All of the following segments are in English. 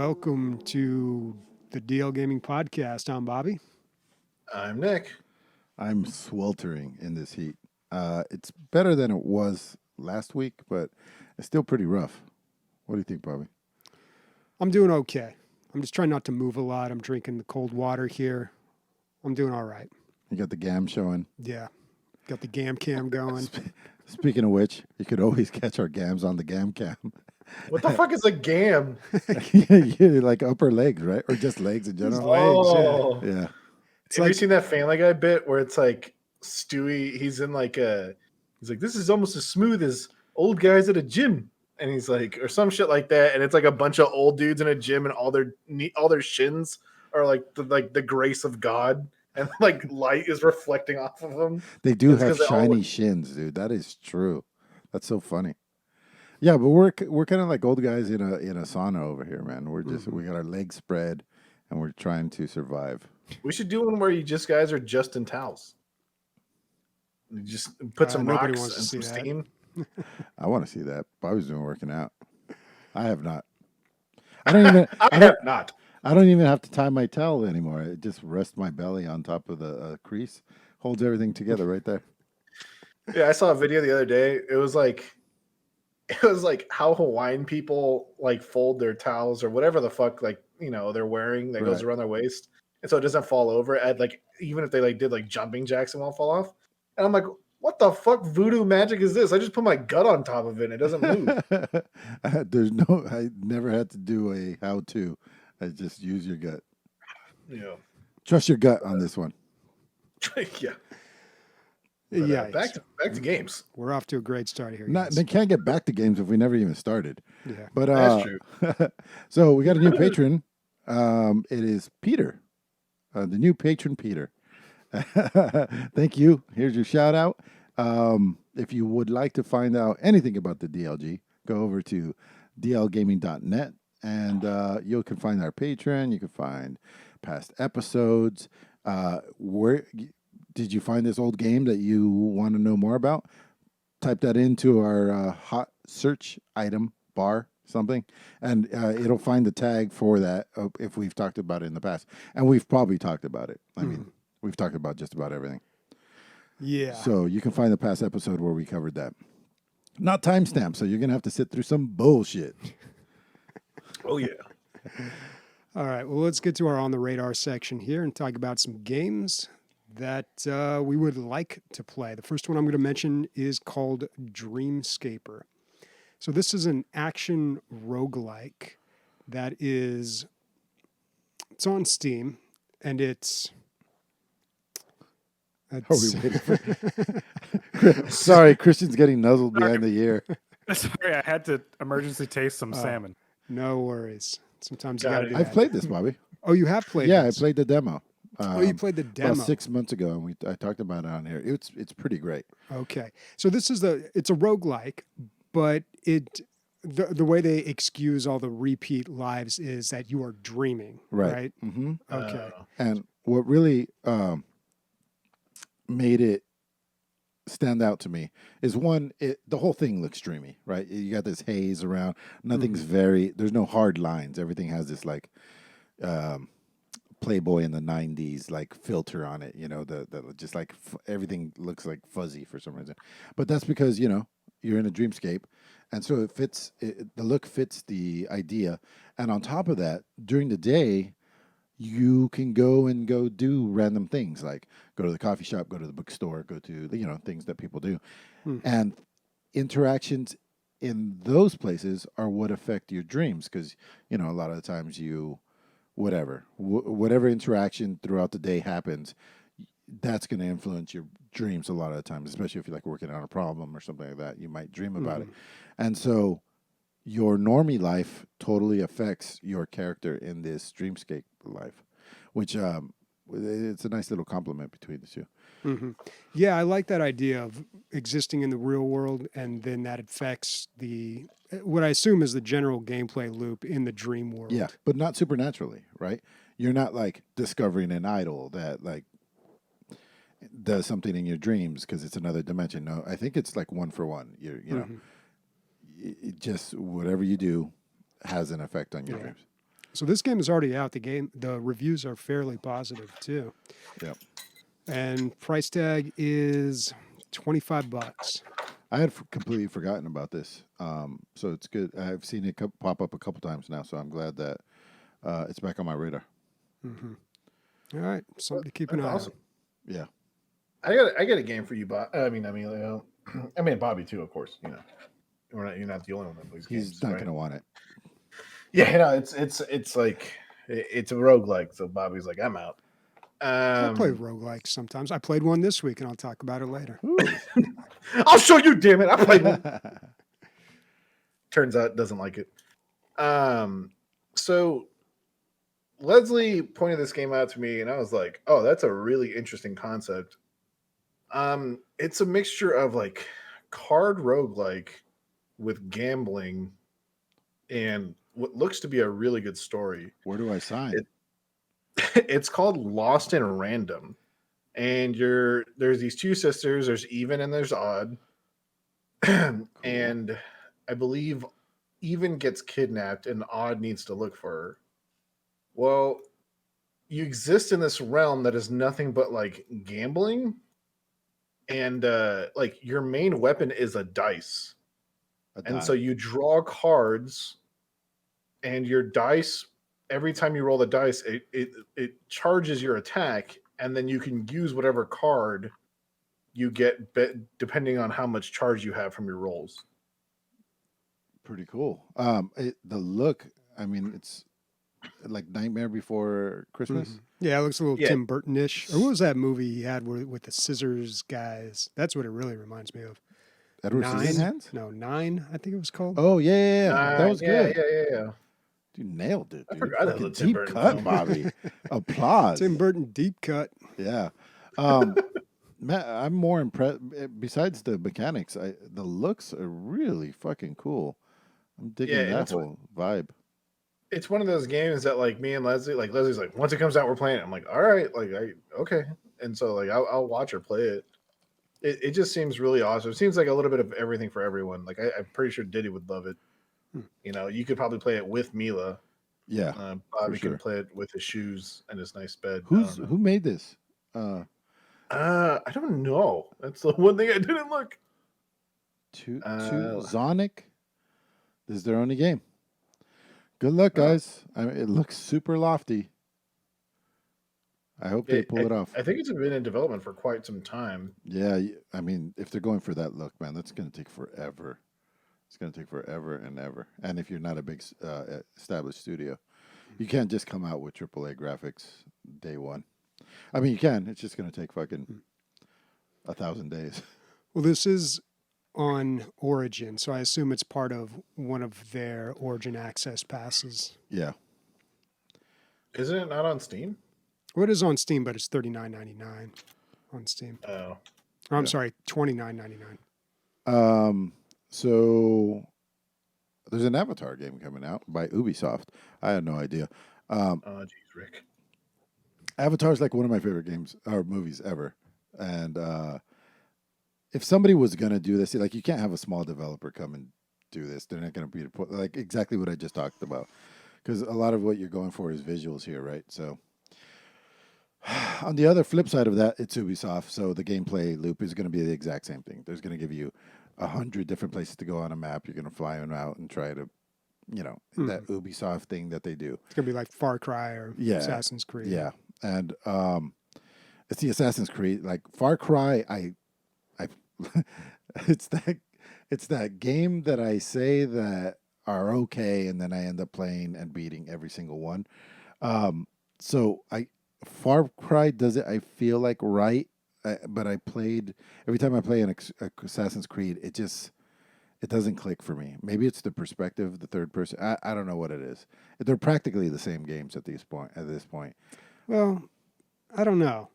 Welcome to the DL Gaming Podcast. I'm Bobby. I'm Nick. I'm sweltering in this heat. It's better than it was last week, but it's still pretty rough. What do you think, Bobby? I'm doing okay. I'm just trying not to move a lot. I'm drinking the cold water here. I'm doing all right. You got the GAM showing. Yeah. Got the GAM cam going. Speaking of which, you could always catch our GAMs on the GAM cam. What the fuck is a gam? Yeah, like upper legs, right? Or just legs in general. Oh, Yeah. Have you seen that Family Guy bit where it's like Stewie? He's like, this is almost as smooth as old guys at a gym, and he's like, or some shit like that, and it's like a bunch of old dudes in a gym, and all their shins are like the grace of God, and like light is reflecting off of them. They do have shiny shins, dude. That is true. That's so funny. Yeah, but we're kind of like old guys in a sauna over here, man. We're just we got our legs spread, and we're trying to survive. We should do one where you guys are just in towels. You just put some rocks and some steam. I want to see that. Bobby's been working out. I have not. I don't even. I don't even have to tie my towel anymore. I just rest my belly on top of the crease. Holds everything together right there. Yeah, I saw a video the other day. It was like how Hawaiian people like fold their towels or whatever the fuck they're wearing that goes around their waist, and so it doesn't fall over. At even if they did jumping jacks, it won't fall off. And I'm like, what the fuck voodoo magic is this? I just put my gut on top of it and it doesn't move. I never had to do a how-to. I just use your gut. Yeah. Trust your gut on this one. Yeah. But, yeah. Back to games. We're off to a great start here. They can't get back to games if we never even started. Yeah. But that's true. So we got a new patron. It is Peter. The new patron, Peter. Thank you. Here's your shout out. If you would like to find out anything about the DLG, go over to dlgaming.net and you can find our Patreon. You can find past episodes. Where did you find this old game that you want to know more about? Type that into our hot search item bar something, and it'll find the tag for that if we've talked about it in the past. And we've probably talked about it. I mean, we've talked about just about everything. Yeah. So you can find the past episode where we covered that. Not timestamp, so you're going to have to sit through some bullshit. Oh, yeah. All right. Well, let's get to our On the Radar section here and talk about some games that we would like to play. The first one I'm going to mention is called Dreamscaper. So this is an action roguelike that it's on Steam, and it's Are we waiting for... Sorry, Christian's getting nuzzled behind the ear. Sorry, I had to emergency taste some salmon. No worries. Sometimes you gotta do I've played this, Bobby. Oh, you have played this? I played the demo. You played the demo. About 6 months ago, and I talked about it on here. It's pretty great. Okay. So it's a roguelike, but the way they excuse all the repeat lives is that you are dreaming, right? Mm-hmm. Okay. And what really made it stand out to me is the whole thing looks dreamy, right? You got this haze around. Nothing's there's no hard lines. Everything has this Playboy in the 90s filter on it, the just everything looks like fuzzy for some reason. But that's because, you're in a dreamscape, and so the look fits the idea. And on top of that, during the day, you can go do random things like go to the coffee shop, go to the bookstore, go to things that people do. And interactions in those places are what affect your dreams, because a lot of the times whatever interaction throughout the day happens, that's going to influence your dreams a lot of the times, especially if you're working on a problem or something like that. You might dream about it. And so your normie life totally affects your character in this dreamscape life, which it's a nice little compliment between the two. Mm-hmm. Yeah, I like that idea of existing in the real world, and then that affects what I assume is the general gameplay loop in the dream world. Yeah, but not supernaturally, right? You're not discovering an idol that does something in your dreams because it's another dimension. No, I think it's one for one. You know, it just whatever you do has an effect on your dreams. So this game is already out. The reviews are fairly positive too. Yep. And price tag is $25. I had completely forgotten about this, so it's good. I've seen it pop up a couple times now, so I'm glad that it's back on my radar. All right, something to keep an eye awesome. on. Yeah, I got a game for you, Bob. I mean, Emilio. I mean, Bobby too, of course. You know, you're not the only one that plays games. he's not gonna want it. Yeah, you know, it's like it's a roguelike, so Bobby's like, I'm out. I play roguelikes sometimes. I played one this week, and I'll talk about it later. I'll show you, damn it. I played one. Turns out doesn't like it. So Leslie pointed this game out to me, and I was like, oh, that's a really interesting concept. It's a mixture of like card roguelike with gambling and what looks to be a really good story. Where do I sign? It's called Lost in Random. And there's these two sisters, there's Even and there's Odd. Cool. And I believe Even gets kidnapped and Odd needs to look for her. Well, you exist in this realm that is nothing but like gambling. And like your main weapon is a dice. And so you draw cards, and your dice, every time you roll the dice, it charges your attack, and then you can use whatever card you get depending on how much charge you have from your rolls. Pretty cool. The look, I mean, it's like Nightmare Before Christmas. Mm-hmm. Yeah, it looks a little Tim Burton-ish. Or what was that movie he had with the scissors guys? That's what it really reminds me of. Edward Scissorhands? No, 9, I think it was called. Oh, yeah. That was good. Yeah. Dude, nailed it, dude. I forgot that was a Tim deep Burton cut, film. Bobby. Applause. Tim Burton deep cut. Yeah. Matt, I'm more impressed. Besides the mechanics, the looks are really fucking cool. I'm digging that whole vibe. It's one of those games that like me and Leslie, like Leslie's like, once it comes out, we're playing it. I'm like, all right, like okay. And so like I'll watch her play it. It just seems really awesome. It seems like a little bit of everything for everyone. Like I'm pretty sure Diddy would love it. You know, you could probably play it with Mila. Yeah, Bobby can play it with his shoes and his nice bed. Who made this? I don't know. That's the one thing I didn't look. Zonic. This is their only game. Good luck, guys. It looks super lofty. I hope they pull it off. I think it's been in development for quite some time. Yeah, I mean, if they're going for that look, man, that's going to take forever. It's going to take forever and ever. And if you're not a big established studio, you can't just come out with AAA graphics day one. I mean, you can. It's just going to take fucking 1,000 days. Well, this is on Origin, so I assume it's part of one of their Origin access passes. Yeah. Isn't it not on Steam? Well, it is on Steam, but it's $39.99 on Steam. Oh. I'm sorry, $29.99. So there's an Avatar game coming out by Ubisoft. I had no idea. Oh, geez, Rick. Avatar is like one of my favorite games or movies ever. And if somebody was going to do this, like you can't have a small developer come and do this. They're not going to be like exactly what I just talked about. Because a lot of what you're going for is visuals here, right? So on the other flip side of that, it's Ubisoft. So the gameplay loop is going to be the exact same thing. There's going to give you 100 different places to go on a map. You're going to fly them out and try to, that Ubisoft thing that they do. It's going to be like Far Cry or Assassin's Creed. Yeah. And it's the Assassin's Creed. Like Far Cry, it's that game that I say that are okay, and then I end up playing and beating every single one. Far Cry does it, I feel like, right. But every time I play an Assassin's Creed, it doesn't click for me. Maybe it's the perspective, the third person. I don't know what it is. They're practically the same games at this point. Well, I don't know.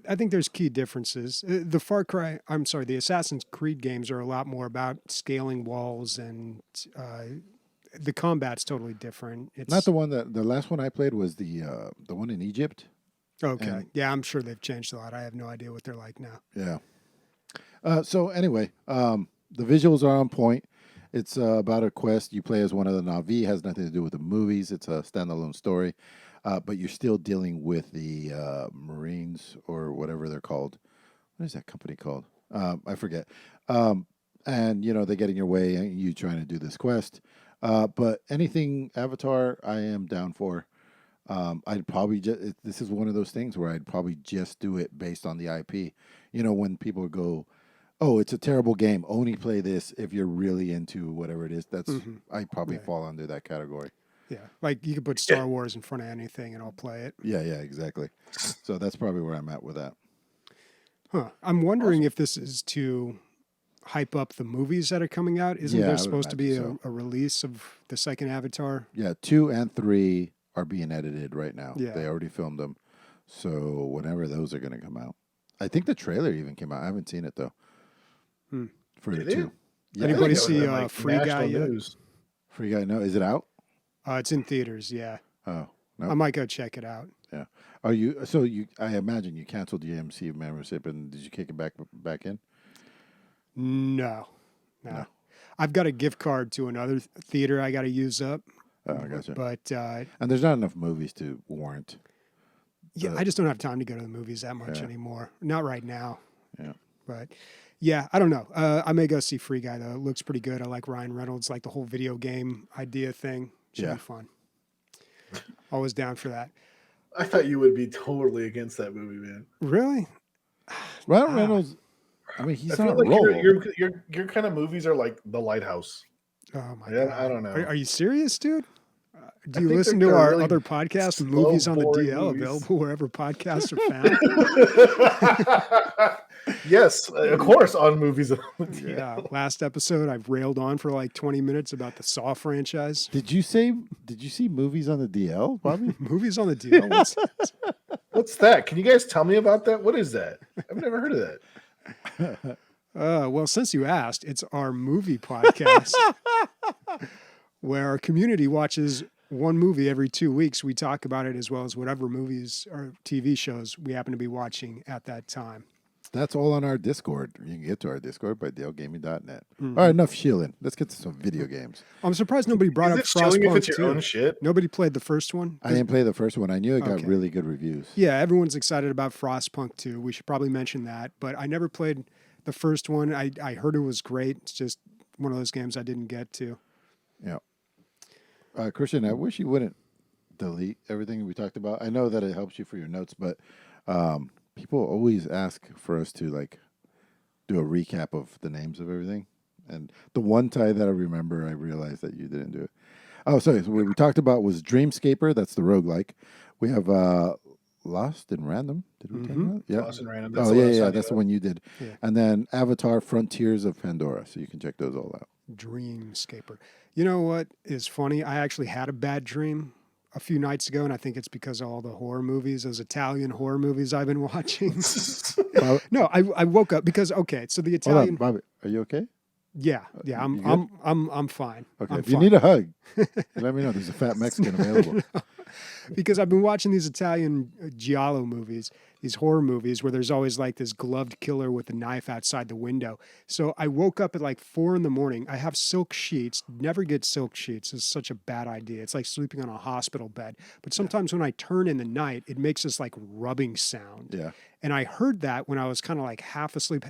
I think there's key differences. The Assassin's Creed games are a lot more about scaling walls, and the combat's totally different. It's not the last one I played was the one in Egypt. Okay. Yeah, I'm sure they've changed a lot. I have no idea what they're like now. Yeah. So anyway, the visuals are on point. It's about a quest. You play as one of the Na'vi. It has nothing to do with the movies. It's a standalone story. But you're still dealing with the Marines or whatever they're called. What is that company called? I forget. And, they get in your way and you trying to do this quest. But anything Avatar, I am down for. I'd probably this is one of those things where I'd probably just do it based on the IP. When people go, oh, it's a terrible game, only play this if you're really into whatever it is. That's I probably fall under that category. Yeah, like you could put Star Wars in front of anything and I'll play it. Yeah, exactly. So that's probably where I'm at with that. Huh. I'm wondering if this is to hype up the movies that are coming out. Isn't there supposed to be a release of the second Avatar? Yeah, 2 and 3 are being edited right now. Yeah. They already filmed them. So whenever those are going to come out. I think the trailer even came out. I haven't seen it, though. For the 2. Yeah, anybody see Free Guy yet? Free Guy, no. Is it out? It's in theaters, yeah. Oh, no. I might go check it out. Yeah. Are you? So I imagine you canceled the AMC membership, and did you kick it back in? No. I've got a gift card to another theater I got to use up. Oh, I gotcha. But and there's not enough movies to warrant. Yeah, I just don't have time to go to the movies that much anymore. Not right now. Yeah. But yeah, I don't know. I may go see Free Guy though. It looks pretty good. I like Ryan Reynolds, like the whole video game idea thing. Should be fun. Always down for that. I thought you would be totally against that movie, man. Really? Ryan Reynolds. I mean, he's on a like roll. Your kind of movies are like The Lighthouse. Oh my God! I don't know. Are you serious, dude? Do you listen to our other podcast, Movies on the DL, available wherever podcasts are found? Yes, of course, on Movies on the DL. Yeah, last episode, I've railed on for like 20 minutes about the Saw franchise. Did you see Movies on the DL, Bobby? Movies on the DL? What's that? Can you guys tell me about that? What is that? I've never heard of that. Well, since you asked, it's our movie podcast where our community watches one movie every 2 weeks. We talk about it as well as whatever movies or TV shows we happen to be watching at that time. That's all on our Discord. You can get to our Discord by dalegaming.net. All right, enough shilling. Let's get to some video games. I'm surprised nobody brought up Frostpunk if it's your own shit? Nobody played the first one? I didn't play the first one. I knew it got really good reviews. Yeah, everyone's excited about Frostpunk 2. We should probably mention that. But I never played the first one. I heard it was great. It's just one of those games I didn't get to. Yeah. Christian, I wish you wouldn't delete everything we talked about. I know that it helps you for your notes, but people always ask for us to do a recap of the names of everything. And the one tie that I remember, I realized that you didn't do it. Oh, sorry. So what we talked about was Dreamscaper. That's the roguelike. We have Lost in Random. Did we talk about it? Yeah. Lost in Random. That's that's the one you did. Yeah. And then Avatar Frontiers of Pandora. So you can check those all out. Dreamscaper. You know what is funny? I actually had a bad dream a few nights ago, and I think it's because of all the horror movies, those Italian horror movies I've been watching. No, I woke up because so the Italian. Hold on, Bobby, are you okay? Yeah, I'm fine. Okay, if you need a hug, let me know. There's a fat Mexican available. Because I've been watching these Italian giallo movies, these horror movies where there's always like this gloved killer with a knife outside the window. So I woke up at like 4 a.m. I have silk sheets. Never get silk sheets. It's such a bad idea. It's like sleeping on a hospital bed. But sometimes when I turn in the night, it makes this like rubbing sound. Yeah. And I heard that when I was kind of like half asleep.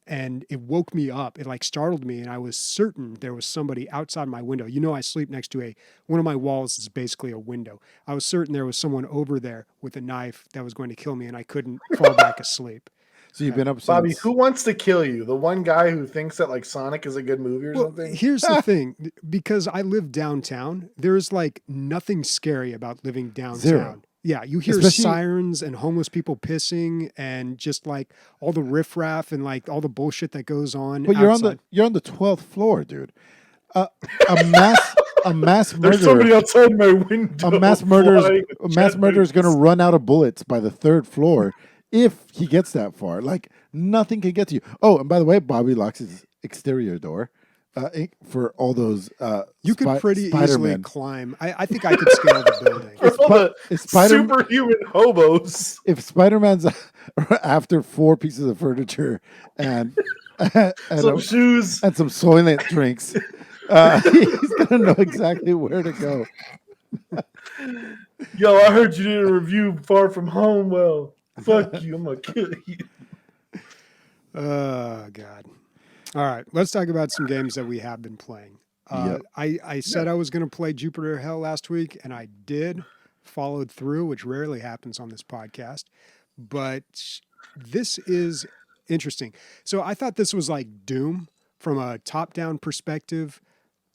And it woke me up. It like startled me, and I was certain there was somebody outside my window. You know, I sleep next to one of my walls is basically a window. I was certain there was someone over there with a knife that was going to kill me, and I couldn't fall back asleep. So you've been up since... Bobby, who wants to kill you? The one guy who thinks that like Sonic is a good movie or something? Here's the thing. Because I live downtown, there's like nothing scary about living downtown. Zero. Yeah, you hear sirens and homeless people pissing and just like all the riffraff and like all the bullshit that goes on. But outside. you're on the 12th floor, dude. A mass murderer. There's somebody outside my window. A mass murderer is going to run out of bullets by the 3rd floor if he gets that far. Like nothing can get to you. Oh, and by the way, Bobby locks his exterior door. For all those, you could pretty easily climb. I think I could scale the building. For all the superhuman hobos. If Spider-Man's after 4 pieces of furniture and some shoes and some Soylent drinks, He's gonna know exactly where to go. Yo, I heard you did a review Far From Home. Well, fuck you. I'm gonna kill you. Oh God. All right, let's talk about some games that we have been playing. Yep. I said I was going to play Jupiter Hell last week, and I did. Followed through, which rarely happens on this podcast. But this is interesting. So I thought this was like Doom from a top-down perspective,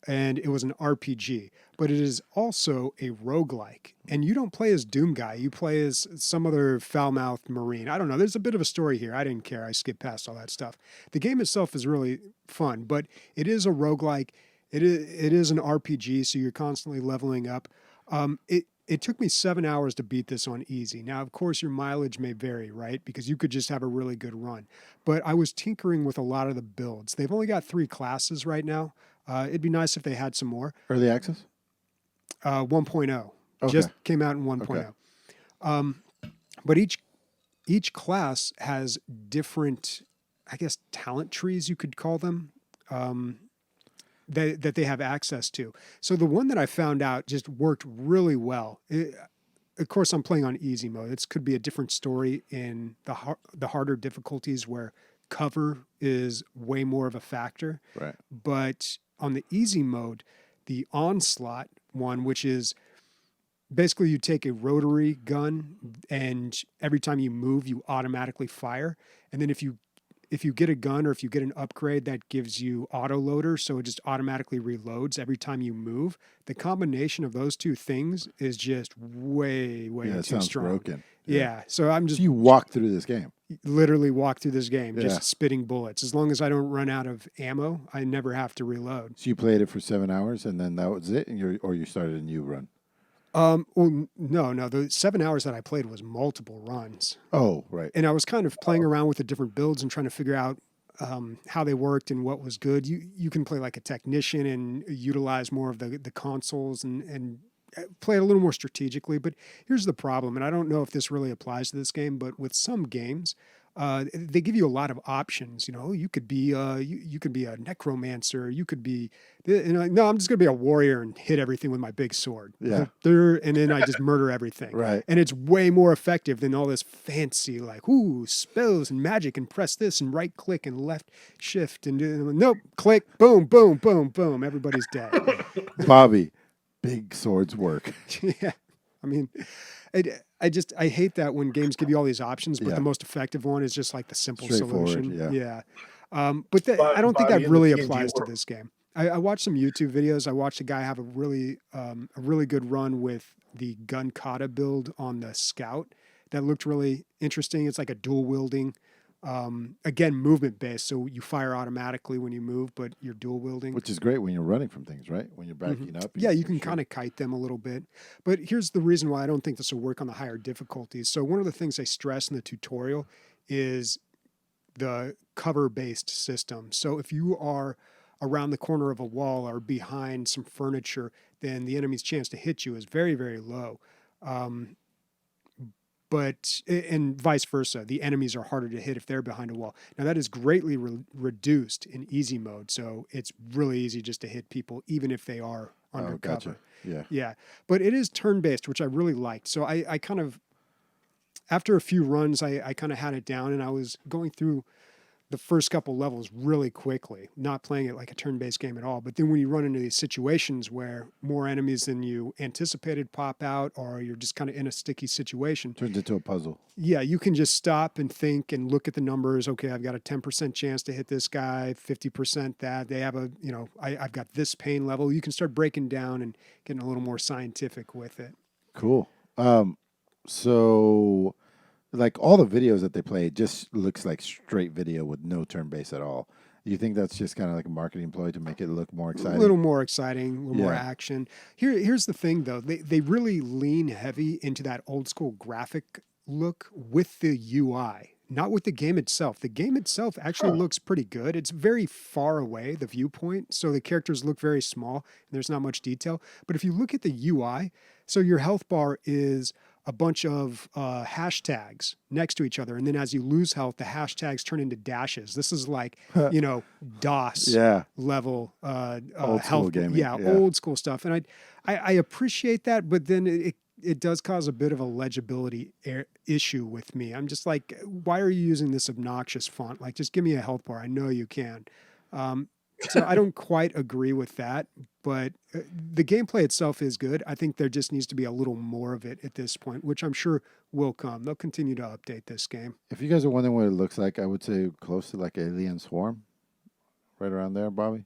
and it was an RPG. But it is also a roguelike. And you don't play as Doom guy. You play as some other foul-mouthed Marine. I don't know. There's a bit of a story here. I didn't care. I skipped past all that stuff. The game itself is really fun, but it is a roguelike. It is an RPG, so you're constantly leveling up. It took me 7 hours to beat this on easy. Now, of course, your mileage may vary, right? Because you could just have a really good run. But I was tinkering with a lot of the builds. They've only got 3 classes right now. It'd be nice if they had some more. Early access? 1.0. Okay. Just came out in 1.0. Okay. But each class has different, I guess, talent trees, you could call them. That they have access to. So the one that I found out just worked really well. Of course, I'm playing on easy mode. It could be a different story in the harder difficulties where cover is way more of a factor. Right. But on the easy mode, the onslaught one, which is basically you take a rotary gun and every time you move, you automatically fire. And then if you get a gun or if you get an upgrade that gives you auto loader, so it just automatically reloads every time you move, the combination of those two things is just way Yeah, it too sounds strong. broken. Yeah. So I'm just So you walk through this game. literally walk through this game, Yeah. just spitting bullets. As long as I don't run out of ammo, I never have to reload. So you played it for 7 hours and then that was it, and you started a new run. Well, no. The 7 hours that I played was multiple runs. Oh, right. And I was kind of playing around with the different builds and trying to figure out how they worked and what was good. You can play like a technician and utilize more of the consoles and play it a little more strategically. But here's the problem, and I don't know if this really applies to this game, but with some games, they give you a lot of options. You know, you could be you could be a necromancer. You could be, no, I'm just gonna be a warrior and hit everything with my big sword. Yeah. And then I just murder everything. Right. And it's way more effective than all this fancy like spells and magic and press this and right click and left shift and nope, click, boom, boom, boom, boom. Everybody's dead. Bobby, big swords work. Yeah, I mean, I hate that when games give you all these options, but Yeah. the most effective one is just like the simple Straightforward, solution. yeah. But I don't think Bobby, that in really the D&D applies to world. this game. I watched some YouTube videos. I watched a guy have a really good run with the gun kata build on the Scout that looked really interesting. It's like a dual wielding. Again, movement based, so you fire automatically when you move, but you're dual wielding. Which is great when you're running from things, right? When you're backing up. Yeah, you can kind of kite them a little bit. But here's the reason why I don't think this will work on the higher difficulties. So one of the things they stress in the tutorial is the cover-based system. So if you are around the corner of a wall or behind some furniture, then the enemy's chance to hit you is very, very low. And vice versa, the enemies are harder to hit if they're behind a wall. Now that is greatly reduced in easy mode, so it's really easy just to hit people, even if they are under gotcha. cover. Yeah. Yeah, but it is turn-based, which I really liked. So I kind of, after a few runs, I kind of had it down, and I was going through the first couple levels really quickly, not playing it like a turn-based game at all. But then when you run into these situations where more enemies than you anticipated pop out, or you're just kind of in a sticky situation, Turns into a puzzle. yeah, you can just stop and think and look at the numbers. Okay, I've got a 10% chance to hit this guy, 50% that. They have I've got this pain level. You can start breaking down and getting a little more scientific with it. Cool. So like all the videos that they play, it just looks like straight video with no turn base at all. You think that's just kind of like a marketing ploy to make it look more exciting? A little more exciting, a little more Yeah. action. Here's the thing, though. They really lean heavy into that old school graphic look with the UI, not with the game itself. The game itself actually looks pretty good. It's very far away, the viewpoint, so the characters look very small, and there's not much detail. But if you look at the UI, so your health bar is a bunch of hashtags next to each other. And then as you lose health, the hashtags turn into dashes. This is like, DOS Yeah. level Old school health. gaming, Yeah, yeah. old school stuff. And I appreciate that, but then it does cause a bit of a legibility issue with me. I'm just like, why are you using this obnoxious font? Like, just give me a health bar. I know you can. So I don't quite agree with that, but the gameplay itself is good. I think there just needs to be a little more of it at this point, which I'm sure will come. They'll continue to update this game. If you guys are wondering what it looks like, I would say close to like Alien Swarm, right around there, Bobby.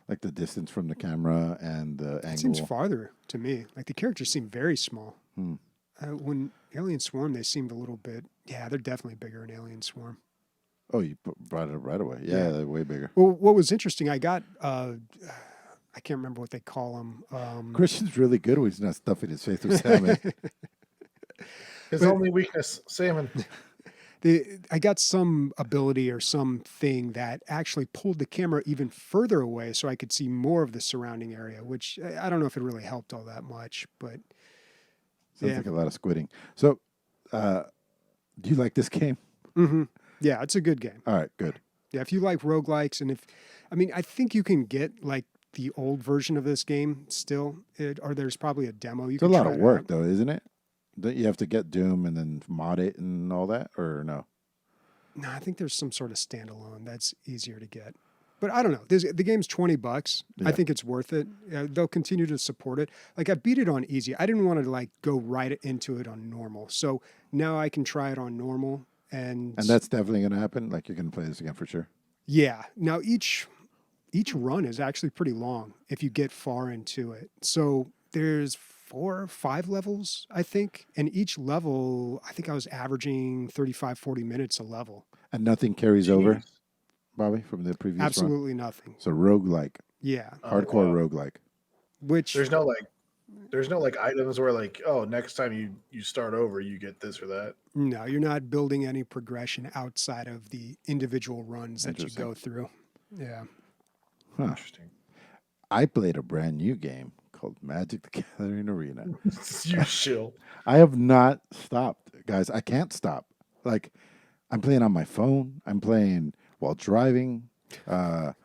Like the distance from the camera and the angle. It seems farther to me. Like the characters seem very small. When Alien Swarm, they seemed a little bit. Yeah, they're definitely bigger in Alien Swarm. Oh, you brought it up right away. Yeah, they're way bigger. Well, what was interesting, I got. I can't remember what they call them. Christian's really good when he's not stuffing his face with salmon. His only weakness, salmon. I got some ability or something that actually pulled the camera even further away so I could see more of the surrounding area, which I don't know if it really helped all that much, but Sounds like a lot of squidding. So, do you like this game? Mm-hmm. Yeah, it's a good game. All right, good. Yeah, if you like roguelikes, and I think you can get like the old version of this game still, or there's probably a demo. It's a lot of work, though, isn't it? Don't you have to get Doom and then mod it and all that, or no? No, I think there's some sort of standalone that's easier to get. But I don't know. The game's $20. Yeah. I think it's worth it. They'll continue to support it. Like I beat it on easy. I didn't want to like go right into it on normal. So now I can try it on normal. And that's definitely going to happen. Like you're going to play this again for sure. Yeah. Now each run is actually pretty long if you get far into it. So there's 4 or 5 levels, I think. And each level, I think I was averaging 35, 40 minutes a level. And nothing carries over, Bobby, from the previous Absolutely run? nothing. So roguelike. Yeah. Hardcore roguelike. Which There's no items where like, oh, next time you start over, you get this or that. No, you're not building any progression outside of the individual runs that you go through. Yeah. Huh. Interesting. I played a brand new game called Magic the Gathering Arena. You chill. I have not stopped, guys. I can't stop. Like, I'm playing on my phone. I'm playing while driving, on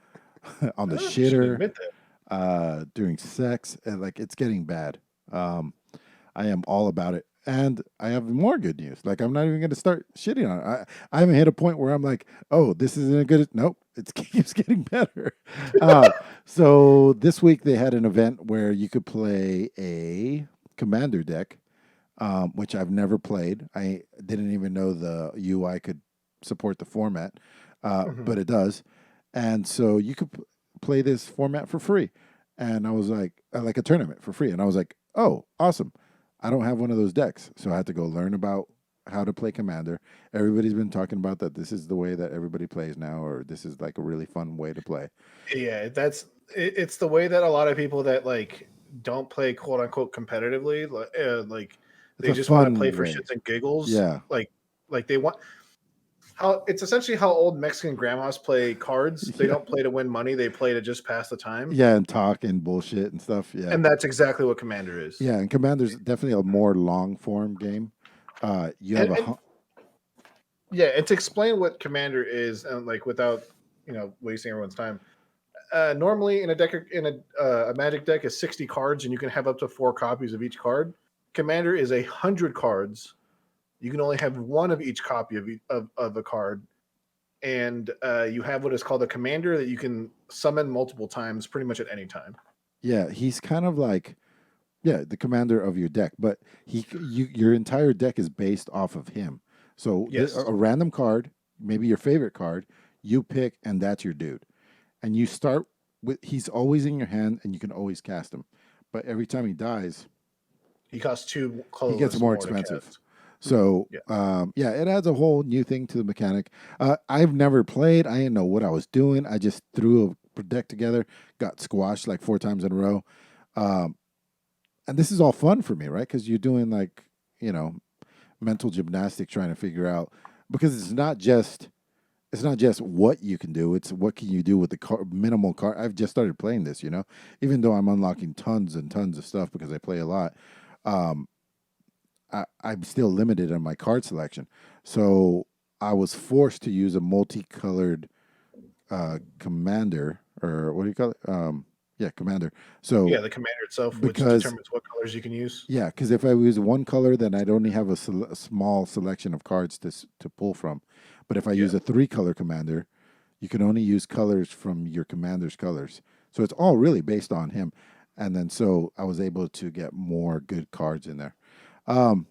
the shitter, during sex, and like it's getting bad. I am all about it. And I have more good news. Like, I'm not even going to start shitting on it. I haven't hit a point where I'm like, oh, this isn't a good. Nope, it keeps getting better. So this week they had an event where you could play a commander deck, which I've never played. I didn't even know the UI could support the format, but it does. And so you could play this format for free. And I was like a tournament for free. And I was like, oh, awesome. I don't have one of those decks, so I had to go learn about how to play Commander. Everybody's been talking about that this is the way that everybody plays now, or this is like a really fun way to play. Yeah, it's the way that a lot of people that like don't play quote unquote competitively, like they just want to play for shits and giggles. Yeah, like they want. It's essentially how old Mexican grandmas play cards. They don't play to win money; they play to just pass the time. Yeah, and talk and bullshit and stuff. Yeah, and that's exactly what Commander is. Yeah, and Commander's definitely a more long form game. You have and to explain what Commander is, and like without wasting everyone's time. Normally, in a deck, a Magic deck is 60 cards, and you can have up to 4 copies of each card. Commander is 100 cards. You can only have 1 of each copy of a card, and you have what is called a commander that you can summon multiple times, pretty much at any time. Yeah, he's kind of like, the commander of your deck, but your entire deck is based off of him. So a random card, maybe your favorite card, you pick, and that's your dude. And you start with, he's always in your hand, and you can always cast him. But every time he dies, he costs 2 colorless. He gets more expensive. So, it adds a whole new thing to the mechanic. I've never played. I didn't know what I was doing. I just threw a deck together, got squashed like 4 times in a row. And this is all fun for me, right? Because you're doing like, mental gymnastics trying to figure out, because it's not just what you can do. It's what can you do with the minimal card. I've just started playing this, even though I'm unlocking tons and tons of stuff because I play a lot. I'm still limited in my card selection. So I was forced to use a multicolored commander, or what do you call it? Yeah, commander. So Yeah, the commander itself, which because determines what colors you can use. yeah, because if I use one color, then I'd only have a small selection of cards to pull from. But if I use a 3-color commander, you can only use colors from your commander's colors. So it's all really based on him. And then so I was able to get more good cards in there.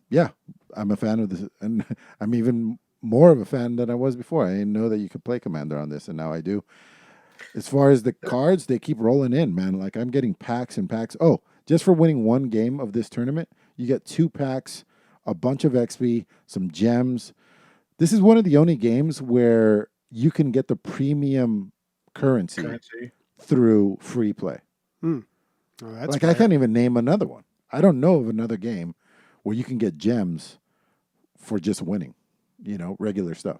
Yeah, I'm a fan of this, and I'm even more of a fan than I was before. I didn't know that you could play commander on this, and now I do. As far as the cards, they keep rolling in, man. Like I'm getting packs and packs. Oh, just for winning one game of this tournament, you get 2 packs, a bunch of XP, some gems. This is one of the only games where you can get the premium currency. Through free play. Oh, that's like rare. I can't even name another one. I don't know of another game where you can get gems for just winning, regular stuff.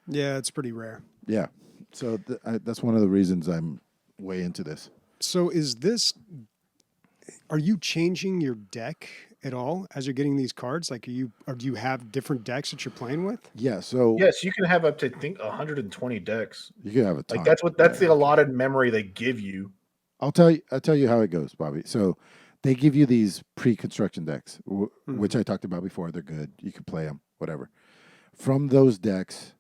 Yeah, it's pretty rare. Yeah. So that's one of the reasons I'm way into this. So are you changing your deck at all as you're getting these cards? Like, or do you have different decks that you're playing with? Yeah. So yes, you can have up to, I think, 120 decks. You can have a ton. Like that's the allotted memory they give you. I'll tell you how it goes, Bobby. So they give you these pre-construction decks, which I talked about before. They're good. You can play them, whatever. From those decks,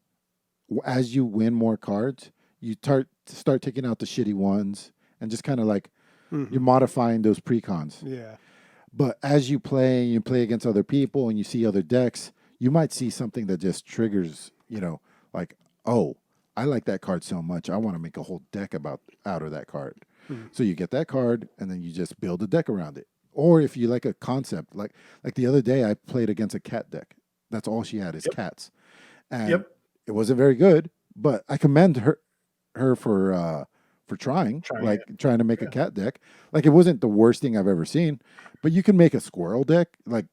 as you win more cards, you start taking out the shitty ones and just kind of like you're modifying those precons. Yeah. But as you play against other people and you see other decks, you might see something that just triggers, like, oh, I like that card so much, I want to make a whole deck out of that card. So you get that card and then you just build a deck around it. Or if you like a concept, like the other day I played against a cat deck. That's all she had is cats. And it wasn't very good, but I commend her for trying to make a cat deck. Like it wasn't the worst thing I've ever seen, but you can make a squirrel deck. Like,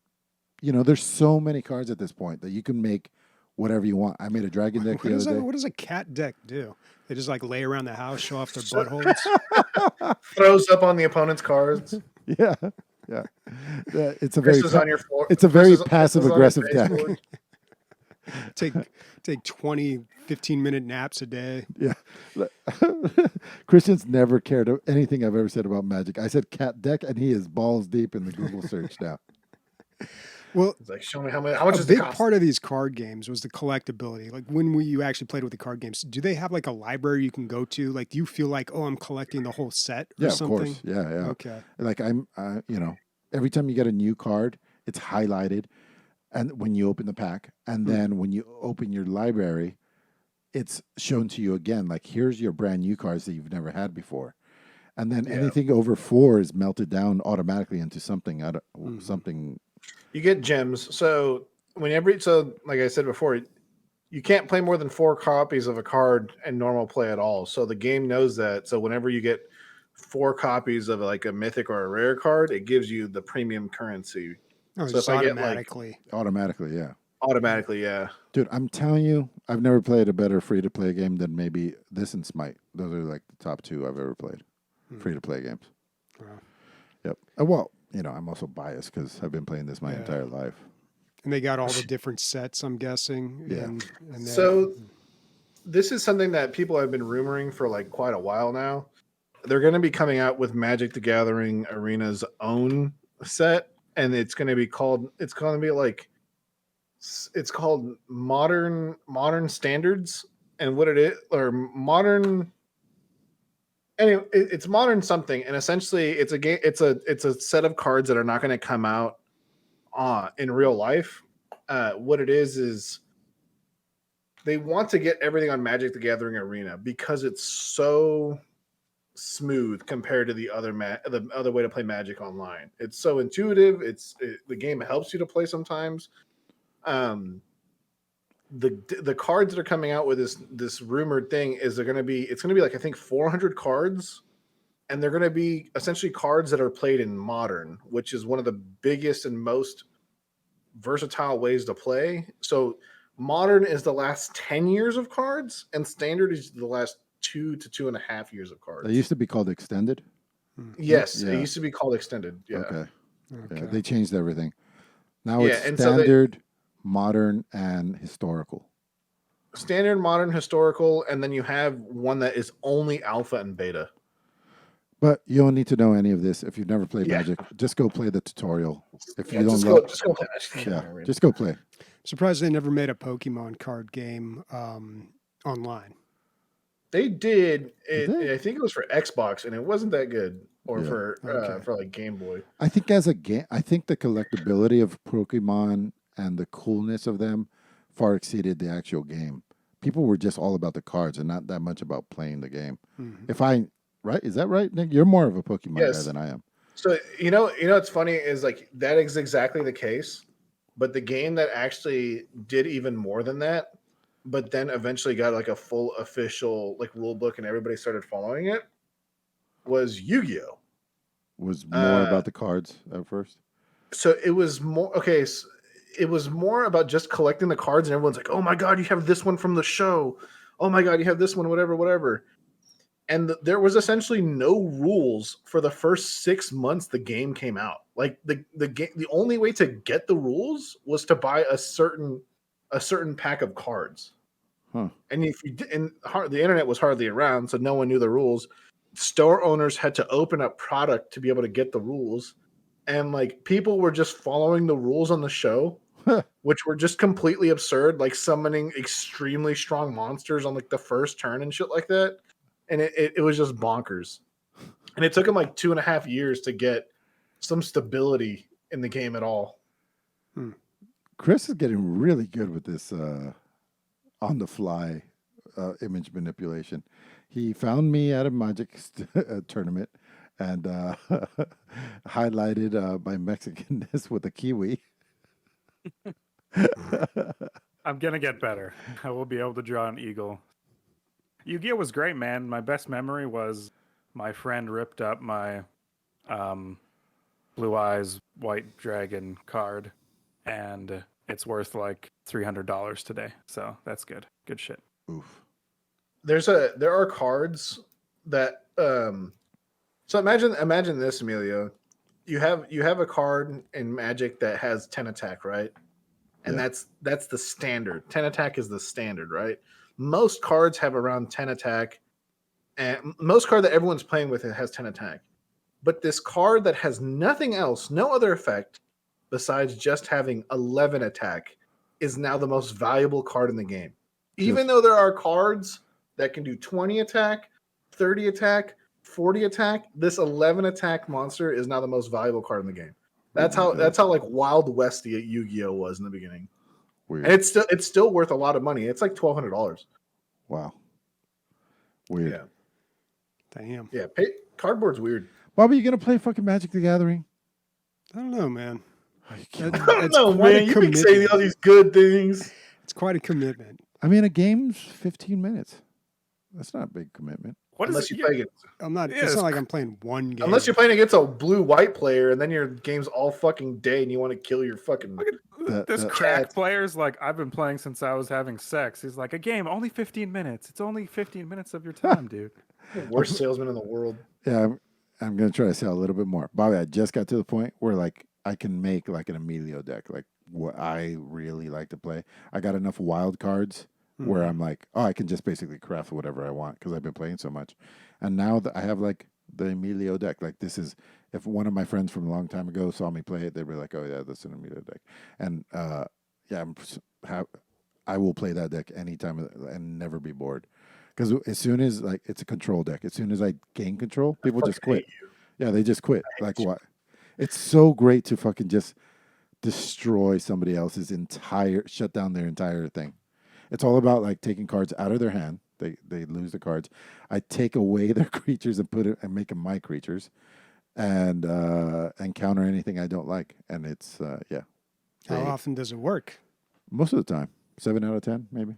there's so many cards at this point that you can make whatever you want. I made a dragon deck the other day. What does a cat deck do? They just like lay around the house, show off their buttholes. Throws up on the opponent's cards. Yeah. It's a very passive aggressive deck. Take 20, 15-minute naps a day. Yeah. Christian's never cared anything I've ever said about Magic. I said cat deck, and he is balls deep in the Google search now. Well, it's like, show me how much a is big the cost? part of these card games was the collectability. Like when you actually played with the card games, do they have like a library you can go to? Like, do you feel like, oh, I'm collecting the whole set or something? Of course. Yeah. Okay. Like I'm, every time you get a new card, it's highlighted, and when you open the pack, and then when you open your library, it's shown to you again. Like, here's your brand new cards that you've never had before, and then anything over 4 is melted down automatically into something. Something. You get gems. So like I said before, you can't play more than 4 copies of a card in normal play at all. So the game knows that. So whenever you get 4 copies of like a mythic or a rare card, it gives you the premium currency. Oh, so if I automatically. Automatically, yeah. Automatically, yeah. Dude, I'm telling you, I've never played a better free-to-play game than maybe this and Smite. Those are like the top 2 I've ever played. Free-to-play games. Wow. Yep. Well, I'm also biased because I've been playing this my entire life. And they got all the different sets, I'm guessing. Yeah. And so this is something that people have been rumoring for like quite a while now. They're going to be coming out with Magic the Gathering Arena's own set, and it's going to be called Modern Standards, and what it is, or modern. Anyway, it's modern something, and essentially it's a game. It's a set of cards that are not going to come out in real life. What it is they want to get everything on Magic the Gathering Arena because it's so smooth compared to the other way to play Magic online. It's so intuitive. The game helps you to play sometimes. The cards that are coming out with this rumored thing is it's going to be like, I think 400 cards, and they're going to be essentially cards that are played in Modern, which is one of the biggest and most versatile ways to play. So Modern is the last 10 years of cards, and Standard is the last 2 to 2.5 years of cards. They used to be called Extended. Yes, it used to be called Extended. Yeah. Okay. Yeah, they changed everything. Now Yeah, it's and so standard, modern, and historical. standard, modern, historical, and then you have one that is only alpha and beta. But you don't need to know any of this if you've never played Yeah. Magic. Just go play the tutorial. If Yeah, you don't just love, go play Magic. yeah, just go play. Surprised they never made a Pokemon card game online. They did it. Did they? I think it was for Xbox, and it wasn't that good, or Yeah. for like Game Boy. I think as a game, I think the collectability of Pokemon and the coolness of them far exceeded the actual game. People were just all about the cards and not that much about playing the game. Mhm. Right? Is that right, Nick? You're more of a Pokemon guy Yes. than I am. So what's funny is like that is exactly the case, but the game that actually did even more than that, but then eventually got like a full official like rule book and everybody started following it, was Yu-Gi-Oh. Was more about the cards at first. So it was more okay. So it was more about just collecting the cards, and everyone's like, "Oh my god, you have this one from the show! Oh my god, you have this one, whatever." And there was essentially no rules for the first 6 months the game came out. Like the game, the only way to get the rules was to buy a certain pack of cards. Huh. And if you the internet was hardly around, so no one knew the rules. Store owners had to open up product to be able to get the rules, and like people were just following the rules on the show, which were just completely absurd, like summoning extremely strong monsters on like the first turn and shit like that. And it was just bonkers. And it took him like 2.5 years to get some stability in the game at all. Chris is getting really good with this on the fly image manipulation. He found me at a Magic tournament and highlighted my Mexicanness with a kiwi. I'm gonna get better. I will be able to draw an eagle. Yu-Gi-Oh was great, man. My best memory was my friend ripped up my Blue Eyes White Dragon card, and it's worth like $300 today. So that's good. Good shit. Oof. There are cards that so imagine this, Emilio. You have a card in Magic that has 10 attack, right? And Yeah. that's the standard. 10 attack is the standard, right? Most cards have around 10 attack, and most card that everyone's playing with it has 10 attack. But this card that has nothing else, no other effect besides just having 11 attack, is now the most valuable card in the game. Even though there are cards that can do 20 attack, 30 attack, 40 attack, this 11 attack monster is now the most valuable card in the game. That's how like Wild Westy at Yu-Gi-Oh was in the beginning. Weird. And it's still worth a lot of money. It's like $1,200. Wow. Weird. Yeah. Damn. Yeah. Cardboard's weird. Bobby, you gonna play fucking Magic the Gathering? I don't know, man. I don't know, man. You've been saying all these good things. It's quite a commitment. I mean, a game's 15 minutes. That's not a big commitment. What Unless is you it? play it. I'm not. Yeah, it's it's not like I'm playing one game. Unless you're playing against a blue-white player, and then your game's all fucking day, and you want to kill your fucking. This that- crack player's like, I've been playing since I was having sex. He's like, a game, only 15 minutes. It's only 15 minutes of your time, dude. Worst salesman in the world. Yeah, I'm gonna try to sell a little bit more. Bobby, I just got to the point where like I can make like an Emilio deck, like what I really like to play. I got enough wild cards where I'm like, oh, I can just basically craft whatever I want because I've been playing so much. And now that I have like the Emilio deck, like this is, if one of my friends from a long time ago saw me play it, they'd be like, oh yeah, that's an Emilio deck. And yeah, I will play that deck anytime and never be bored. Because as soon as like it's a control deck, as soon as I gain control, people just quit. Yeah, they just quit. Like what? It's so great to fucking just destroy somebody else's shut down their entire thing. It's all about like taking cards out of their hand. They lose the cards. I take away their creatures and put it and make them my creatures, and counter anything I don't like. And it's yeah. How often does it work? Most of the time, 7 out of 10 maybe.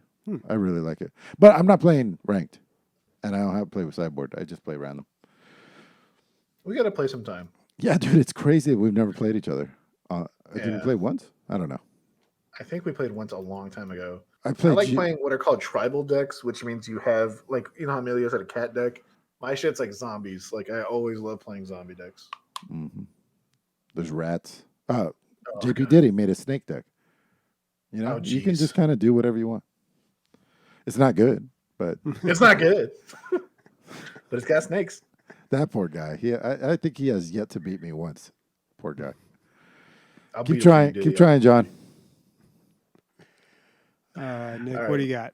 I really like it, but I'm not playing ranked, and I don't have to play with sideboard. I just play random. We got to play sometime. Yeah, dude, it's crazy. We've never played each other. Did we play once? I don't know. I think we played once a long time ago. I I like playing what are called tribal decks, which means you have like how Emilio's had a cat deck. My shit's like zombies. Like I always love playing zombie decks. Mm-hmm. There's rats. JP Diddy made a snake deck. You know, Oh, you can jeez. just kind of do whatever you want. It's not good, but It's not good, but it's got snakes. that poor guy. I think he has yet to beat me once. Poor guy. I'll Keep beat it for you, trying. Diddy. Keep trying, John. Nick, All what do right. you got?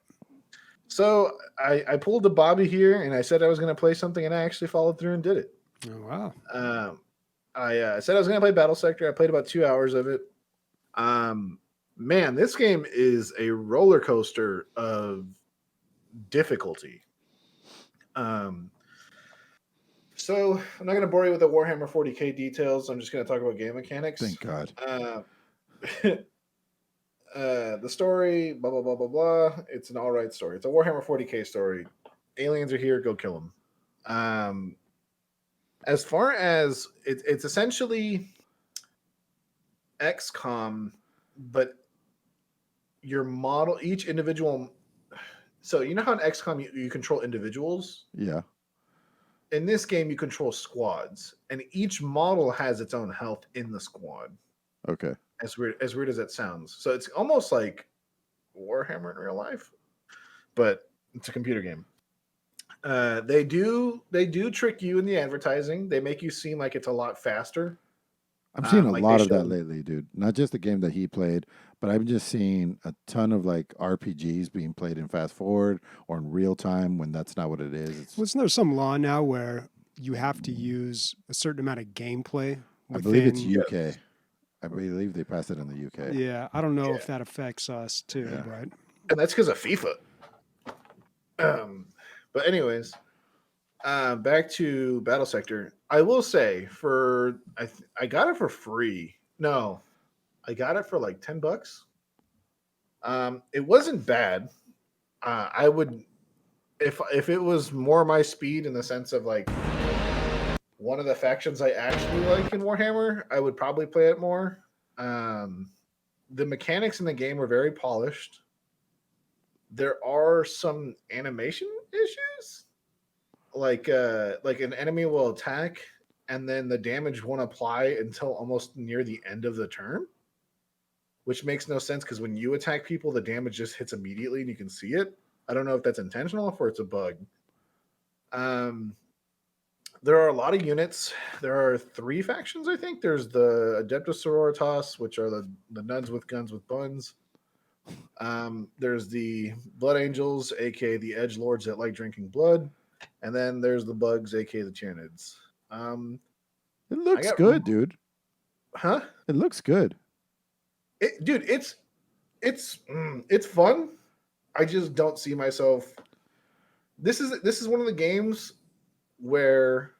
So I pulled the Bobby here, and I said I was going to play something, and I actually followed through and did it. Oh, wow. I said I was going to play Battlesector. I played about 2 hours of it. Man, this game is a roller coaster of difficulty. So I'm not going to bore you with the Warhammer 40K details. I'm just going to talk about game mechanics. Thank God. The story, blah, blah, blah, blah, blah. It's an all right story. It's a Warhammer 40K story. Aliens are here. Go kill them. As far as it's essentially XCOM, but your model, each individual. So you know how in XCOM you control individuals? Yeah. In this game, you control squads, and each model has its own health in the squad. Okay. As weird as that sounds. So it's almost like Warhammer in real life, but it's a computer game. They do trick you in the advertising. They make you seem like it's a lot faster. I'm seeing a like lot they of that showed- lately, dude. Not just the game that he played, but I've just seen a ton of like RPGs being played in fast forward or in real time when that's not what it is. It's, Wasn't there some law now where you have to use a certain amount of gameplay? I believe it's within- UK. I believe they passed it in the UK. Yeah, I don't know Yeah. if that affects us too, Yeah. but and that's because of FIFA. But anyways, back to Battlesector. I will say I got it for free. No, I got it for like $10. It wasn't bad. I would, if it was more my speed in the sense of like one of the factions I actually like in Warhammer, I would probably play it more. The mechanics in the game are very polished. There are some animation issues, like an enemy will attack and then the damage won't apply until almost near the end of the turn, which makes no sense because when you attack people, the damage just hits immediately and you can see it. I don't know if that's intentional or it's a bug. There are a lot of units. There are 3 factions, I think. There's the Adeptus Sororitas, which are the Nuns with guns with buns. There's the Blood Angels, aka the Edge Lords that like drinking blood. And then there's the Bugs, aka the Chanids. It looks got- good, dude. Huh? It looks good. Dude, it's fun. I just don't see myself. This is one of the games where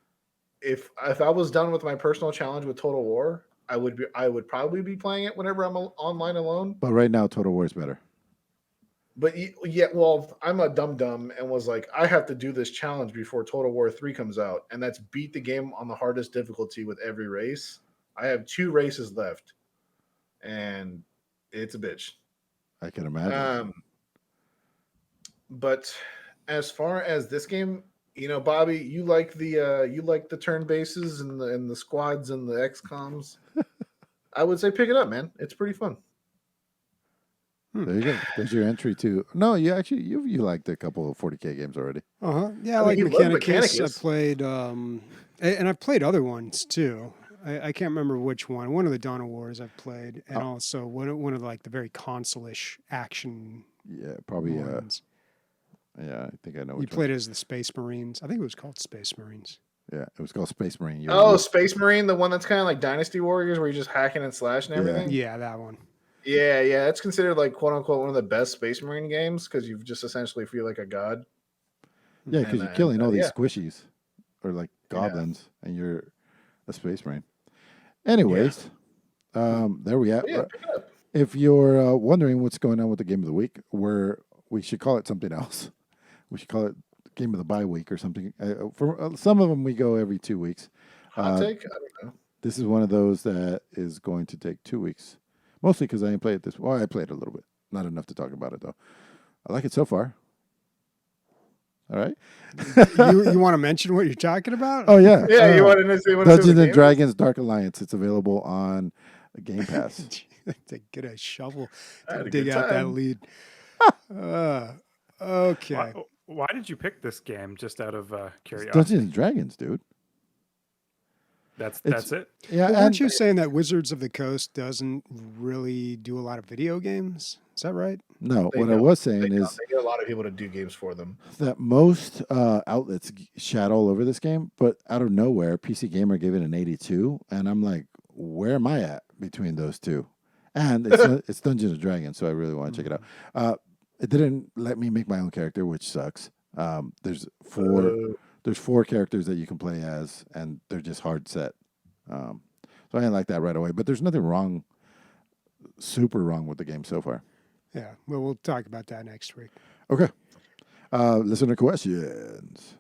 if I was done with my personal challenge with Total War, I would probably be playing it whenever I'm online alone. But right now, Total War is better. But yeah, well, I'm a dum-dum and was like, I have to do this challenge before Total War 3 comes out, and that's beat the game on the hardest difficulty with every race. I have 2 races left, and it's a bitch. I can imagine. But as far as this game, you know, Bobby, you like the turn bases and the squads and the XComs. I would say pick it up, man. It's pretty fun. There you go. There's your entry to. No, you actually you liked a couple of 40K games already. yeah, I like mean, you love Mechanicus. I Mechanicus. played, and I've played other ones too. I can't remember which one. One of the Dawn of Wars I've played, and also one of like the very console-ish action Yeah, probably. ones. Yeah, I think I know. You Which played as the Space Marines. I think it was called Space Marines. one. Yeah, it was called Space Marine. Space Marine, the one that's kind of like Dynasty Warriors, where you're just hacking and slashing Yeah. everything. Yeah, that one. Yeah, it's considered like quote unquote one of the best Space Marine games because you just essentially feel like a god. Yeah, because And, you're killing all these yeah. squishies or like Yeah. goblins, and you're a Space Marine. Anyways, there we are. But yeah, pick it up. If you're wondering what's going on with the game of the week, we should call it something else. We should call it game of the bye week or something. For some of them, we go every 2 weeks. Hot take? I don't know. This is one of those that is going to take 2 weeks, mostly because I didn't play it this. Well, I played it a little bit, not enough to talk about it though. I like it so far. All right. You want to mention what you're talking about? Oh yeah. Yeah, you want to see what Dungeons the and game Dragons Dark Alliance. It's available on Game Pass. To get a shovel I had to a dig good out that time. lead. Okay. Why did you pick this game? Just out of It's curiosity. Dungeons and Dragons, dude. That's It's- it. Yeah, Well, weren't and you saying that Wizards of the Coast doesn't really do a lot of video games? Is that right? no, They what I don't. was They saying don't. is They get a lot of people to do games for them. that most outlets shat all over this game, but out of nowhere, PC Gamer gave it an 82, and I'm like, where am I at between those two? And it's Dungeons and Dragons, so I really want to check it out. It didn't let me make my own character, which sucks. There's four characters that you can play as, and they're just hard set. So I didn't like that right away. But there's nothing super wrong with the game so far. Yeah. Well, we'll talk about that next week. Okay. Listener questions.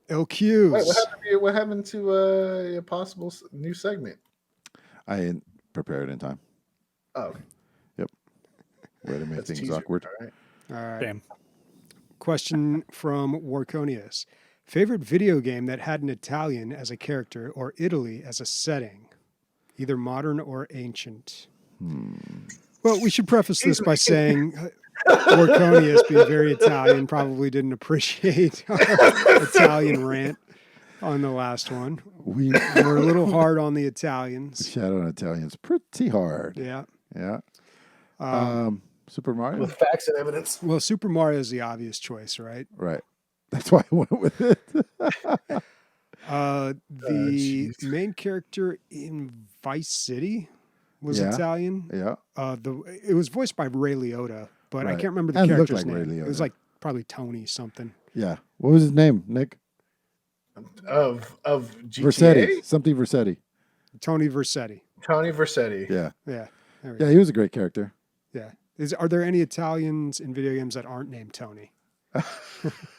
LQs. Wait, what happened to a possible new segment? I didn't prepare it in time. Oh, okay. Way to make That's things teaser. awkward. All right. All right. Damn. Question from Warconius. Favorite video game that had an Italian as a character or Italy as a setting, either modern or ancient? Well, we should preface this by saying Warconius, being very Italian, probably didn't appreciate our Italian rant on the last one. We We're a little hard on the Italians. Shadow on Italians pretty hard. Yeah. Yeah. Um, Super Mario. With facts and evidence. well, Super Mario is the obvious choice, right? Right. That's why I went with it. The jeez. main character in Vice City was Yeah. Italian. Yeah. It was voiced by Ray Liotta, but I Right. can't remember the And looked character's like Ray name. It was Liotta. like probably Tony something. Yeah. What was his name, Nick? Of GTA? Versetti. Something Versetti. Tony Versetti. Tony Versetti. Yeah. Yeah. There we Yeah, go. he was a great character. Yeah. Are there any Italians in video games that aren't named Tony?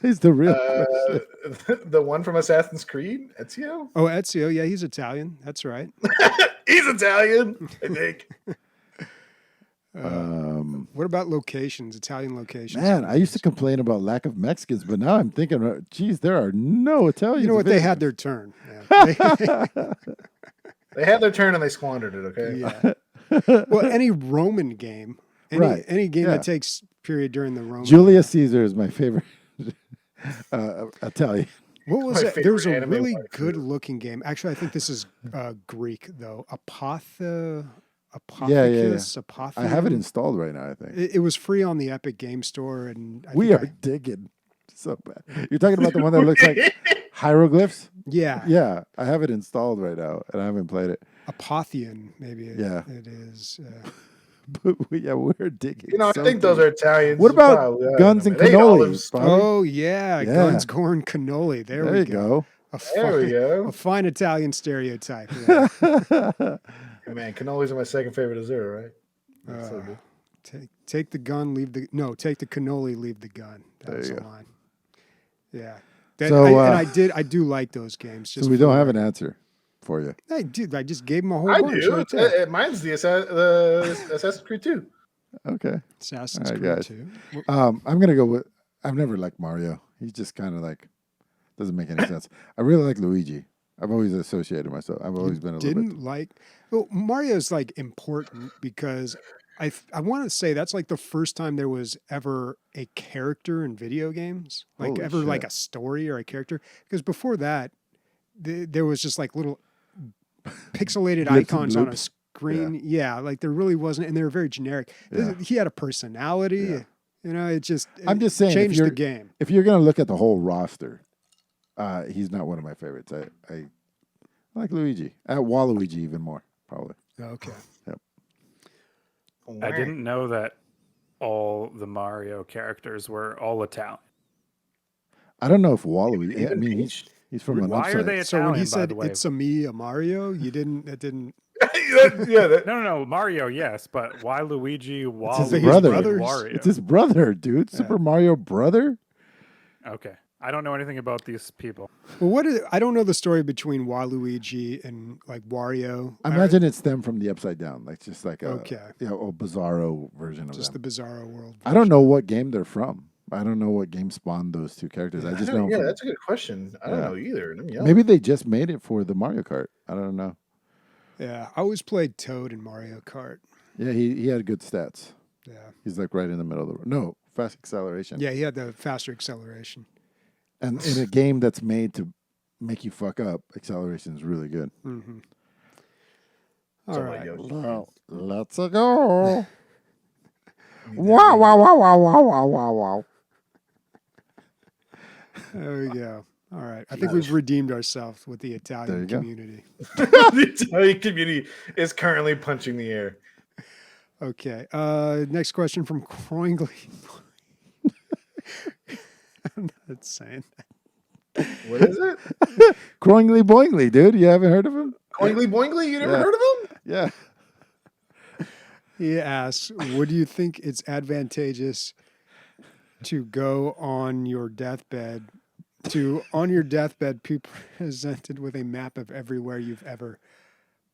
He's the real question. The one from Assassin's Creed, Ezio. Oh, Ezio. Yeah, he's Italian. That's right. He's Italian, I think. What about locations? Italian locations. Man, I used to complain about lack of Mexicans, but now I'm thinking, geez, there are no Italians. You know what? in They video had their turn. Yeah. They had their turn and they squandered it. Okay. Yeah. Well, any Roman game, Right. any game Yeah. that takes period during the Roman. Julius Caesar is my favorite Italian. What was My it? There was a favorite anime really wife, good-looking game. Actually, I think this is Greek though. Apothecus. I have it installed right now, I think. It was free on the Epic Game Store, and We are digging so bad. You're talking about the one that looks like hieroglyphs? yeah, Yeah, I have it installed right now, and I haven't played it. Apotheon, maybe. Yeah. It is. But we're digging. You know, so I think those deep. are Italians. What about Probably, I guns don't and know. They ate cannoli? olives. Bobby? Oh yeah, Yeah. guns, corn, cannoli. There, There we you go. go. There we go. A fine Italian stereotype. Yeah. Man, cannolis are my second favorite dessert, right? That's so good. Take the gun, take the cannoli, leave the gun. That There was you the go. line. Yeah. So, I do like those games. So we don't have an answer for you. I did. I just gave them a whole I bunch. do. Right there. Mine's the Assassin's Creed 2. Okay. Assassin's All right, Creed guys. 2. I'm gonna go with. I've never liked Mario. He's just kind of like doesn't make any sense. I really like Luigi. I've always associated myself. I've always been a little bit. Didn't like. Well, Mario's like important because I want to say that's like the first time there was ever a character in video games, like Holy ever like shit. a story or a character. Because before that, there was just like little pixelated Blips and icons on a bloops. screen. Yeah, like there really wasn't, and they were very generic. Yeah. He had a personality. Yeah. You know, it just. I'm just saying, if changed the you're- game. If you're gonna look at the whole roster, he's not one of my favorites. I like Luigi. Waluigi even more probably. Okay. I didn't know that all the Mario characters were all Italian. I don't know if Waluigi. I Even mean, Peach. he's from an Why are upside. they So when he Italian, by said the way? it's a me, a Mario, you didn't. That didn't. Yeah, No, Mario, yes, but why Luigi? It's his Waluigi, brother. brothers. Wario? It's his brother, dude. Yeah. Super Mario brother. Okay, I don't know anything about these people. Well, I don't know the story between Waluigi and like Wario. I imagine it's them from the Upside Down, like just like a Okay. a Bizarro version of Just them. the Bizarro world. I don't know what game they're from. I don't know what game spawned those two characters. I just know. Yeah, from- that's a good question. I don't Yeah. know either. Let me maybe they just made it for the Mario Kart. I don't know. Yeah, I always played Toad in Mario Kart. Yeah, he had good stats. Yeah. He's like right in the middle of the road. No, fast acceleration. Yeah, he had the faster acceleration. And in a game that's made to make you fuck up, acceleration is really good. Mm-hmm. It's All all like right. Yoshi. Well, let's go. Wow, wow, wow, wow, wow, wow, wow, wow. There we go. All right. I think we've redeemed ourselves with the There Italian you go. community. The Italian community is currently punching the air. Okay. Next question from Croingley. I'm not saying that. What is it? Croingly Boingly, dude. You haven't heard of him? Boingly Boingly? You never Yeah. heard of him? Yeah. He asks, would you think it's advantageous to go on your deathbed, be presented with a map of everywhere you've ever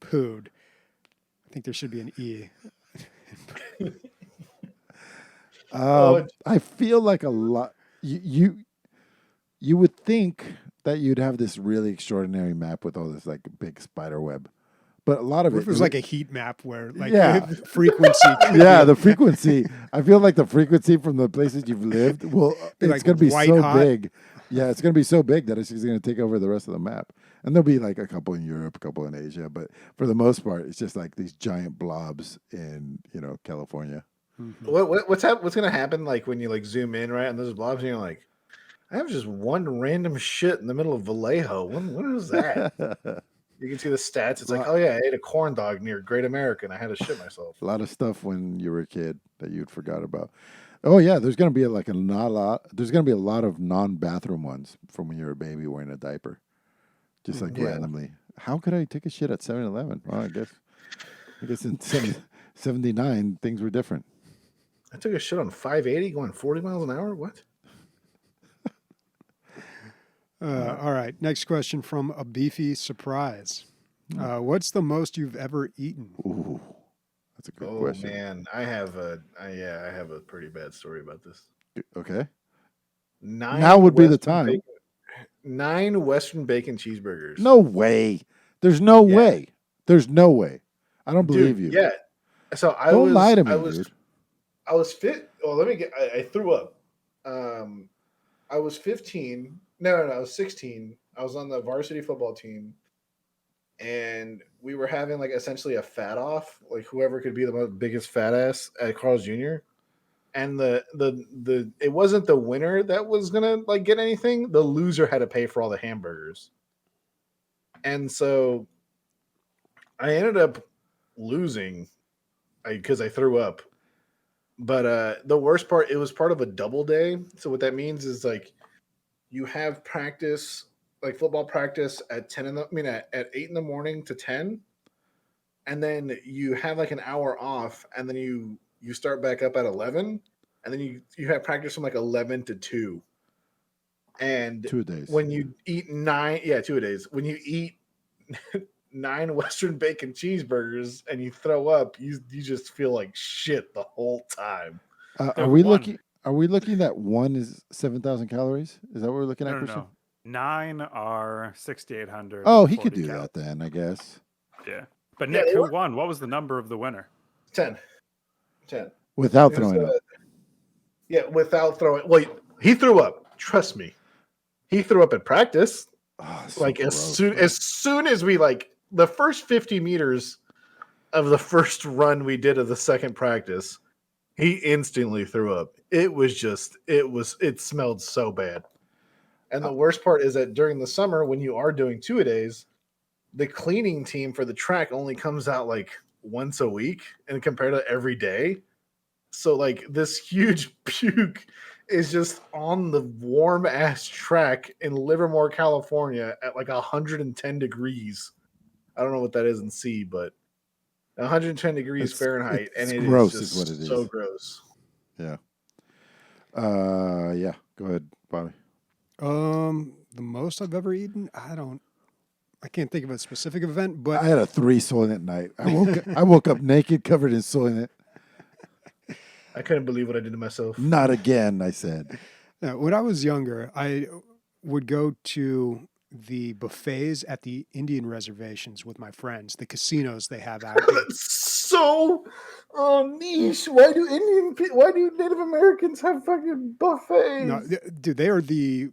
pooed? I think there should be an E. I feel like a lot. You would think that you'd have this really extraordinary map with all this like big spider web, but a lot of What if it it was like a heat map where like Yeah. frequency. yeah, the frequency. I feel like the frequency from the places you've lived will Be it's like going to be white so hot. big. Yeah, it's going to be so big that it's just going to take over the rest of the map. And there'll be like a couple in Europe, a couple in Asia, but for the most part, it's just like these giant blobs in California. What's going to happen like when you like zoom in right on those blobs and you're like, I have just one random shit in the middle of Vallejo. When was that? You can see the stats. It's like, oh yeah, I ate a corn dog near Great American. I had to shit myself. A lot of stuff when you were a kid that you'd forgot about. Oh yeah, there's gonna be like there's gonna be a lot of non-bathroom ones from when you were a baby wearing a diaper, just like Yeah. randomly. How could I take a shit at 7-Eleven? Well, I guess in 79 things were different. I took a shit on 580 going 40 miles an hour. What? All right. Next question from a beefy surprise. What's the most you've ever eaten? Ooh, that's a good Oh question. man, I have a pretty bad story about this. Okay, 9 now would be the Western time. bacon- 9 Western bacon cheeseburgers. No way. There's no Yeah. way. There's no way. I don't believe Dude, you. Yeah. So Don't lie to me, dude. I was fit. Oh, I threw up. I was 15. No, I was 16. I was on the varsity football team, and we were having like essentially a fat off, like whoever could be the biggest fat ass at Carl's Jr. And the it wasn't the winner that was gonna like get anything. The loser had to pay for all the hamburgers, and so I ended up losing because I threw up. But the worst part, it was part of a double day. So what that means is like you have practice, like football practice at 8 in the morning to 10, and then you have like an hour off, and then you start back up at 11, and then you have practice from like 11 to 2. And 2 days. when you eat 2 days. When you eat 9 Western bacon cheeseburgers and you throw up, you just feel like shit the whole time. Are we looking? Are we looking at one is 7,000 calories? Is that what we're looking at, Christian? No. 9 are 6,800. Oh, he could do calories. that then, I guess. Yeah. But Yeah, Nick, they who were- won? What was the number of the winner? 10. Without It was, throwing up. Yeah, without throwing. Wait, he threw up. Trust me, he threw up at practice. Oh, it's so Like gross, as man. soon as we like the first 50 meters of the first run we did of the second practice, he instantly threw up. It smelled so bad. And the worst part is that during the summer, when you are doing 2-a-days, the cleaning team for the track only comes out like once a week and compared to every day. So like this huge puke is just on the warm ass track in Livermore, California at like 110 degrees. I don't know what that is in C, but 110 degrees It's- Fahrenheit, it's and it gross is is just what it so is. gross. Yeah. Yeah. Go ahead, Bobby. The most I've ever eaten, I can't think of a specific event, but I had a 3 Soylent night. I woke up naked, covered in Soylent. I couldn't believe what I did to myself. Not again, I said. when I was younger, I would go to the buffets at the Indian reservations with my friends, the casinos they have out here. So niche. Why do Native Americans have fucking buffets? No, dude, they are the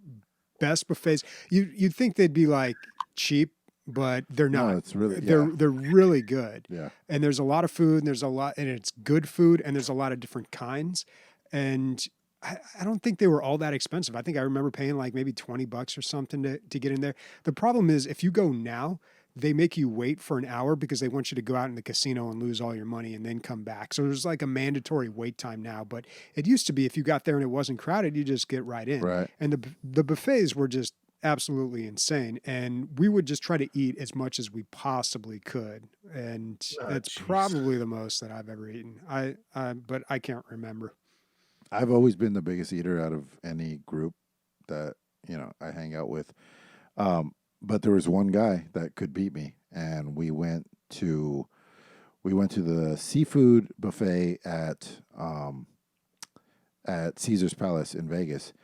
best buffets. You'd think they'd be like cheap, but they're not. No, it's really they're really good. Yeah. And there's a lot of food, and it's good food, and there's a lot of different kinds. And I don't think they were all that expensive. I think I remember paying like maybe $20 or something to get in there. The problem is if you go now, they make you wait for an hour because they want you to go out in the casino and lose all your money and then come back. So there's like a mandatory wait time now. But it used to be if you got there and it wasn't crowded, you just get right in. Right. And the buffets were just absolutely insane. And we would just try to eat as much as we possibly could. And that's probably the most that I've ever eaten. But I can't remember. I've always been the biggest eater out of any group that, I hang out with. But there was one guy that could beat me, and we went to the seafood buffet at Caesar's Palace in Vegas,